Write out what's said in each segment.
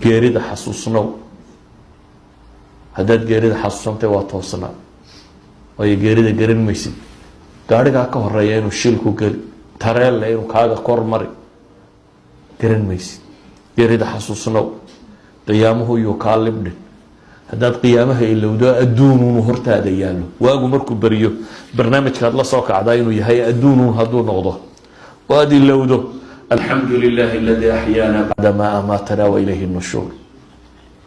geerida xasuusnow haddaad geerida xasuusantay waa toosnaa waayo geerida garan maysid gaadhigaa ka horeeya inuu shilku geli tareelle inuu kaaga kor mari garan maysid geerida xasuusnow qiyaamuhu yuu kaa libdhin haddaad qiyaamaha ilowdo adduunuunu hortaada yaallo waagu markuu beriyo barnaamijkaad la soo kacdaa inuu yahay adduunuun hadduu noqdo oo aad ilowdo alxamdu lilaahi aladii axyaana bacda maa amaatana wa ilayhi nushuur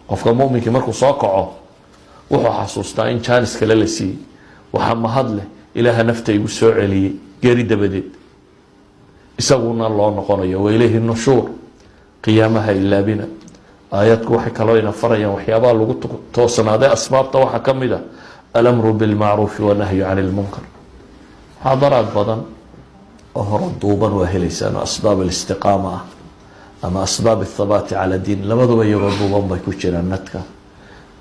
qofka muminkii markuu soo kaco wuxuu xasuustaa in jaanis kale la siiyey waxaa mahad leh ilaaha nafta igu soo celiyey geeri dabadeed isaguna loo noqonayo wa ilayhi nushuur qiyaamaha ilaabina aayadku waxay kaloo ina farayaan waxyaabaha lagu toosnaaday asbaabta waxaa ka mid a alamru bilmacruufi wanahyu cani lmunkar muxaadaraad badan oo hore duuban waa helaysaan oo asbaab alistiqaama ah ama asbaab athabaati cala diin labaduba iyagoo duuban bay ku jiraan nadka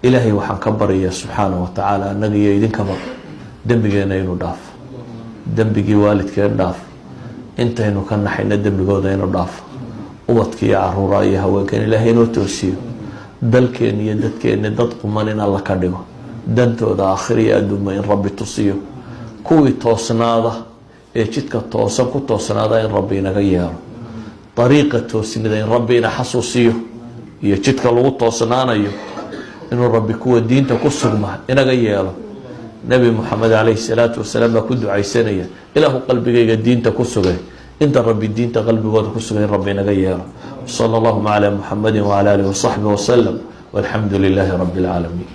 ilaahay waxaan ka baryayaa subxaana wa tacaala annaga iyo idinkaba dembigeena inuu dhaafo dembigii waalidkeen dhaafo intaynu ka naxayna dembigooda inuu dhaafo ubadka iyo caruura iyo haweenkan ilaahay inoo toosiyo dalkeen iyo dadkeena dad quman in alla ka dhigo dantooda aakhir iyo adduunba in rabbi tusiyo kuwii toosnaada ee jidka toosan ku toosnaada in rabbi inaga yeelo dariiqa toosnida in rabbi ina xasuusiyo iyo jidka lagu toosnaanayo inuu rabbi kuwa diinta ku sugma inaga yeelo nabi maxamed calayhi salaatu wasalaam baa ku ducaysanaya ilaahu qalbigayga diinta ku sugay inta rabbi diinta qalbigooda ku sugay rabbi inaga yeelo sala allahuma calaa muxamedin wacala aalihi wasaxbihi wasalam walxamdu lilaahi rabbi alcaalamiin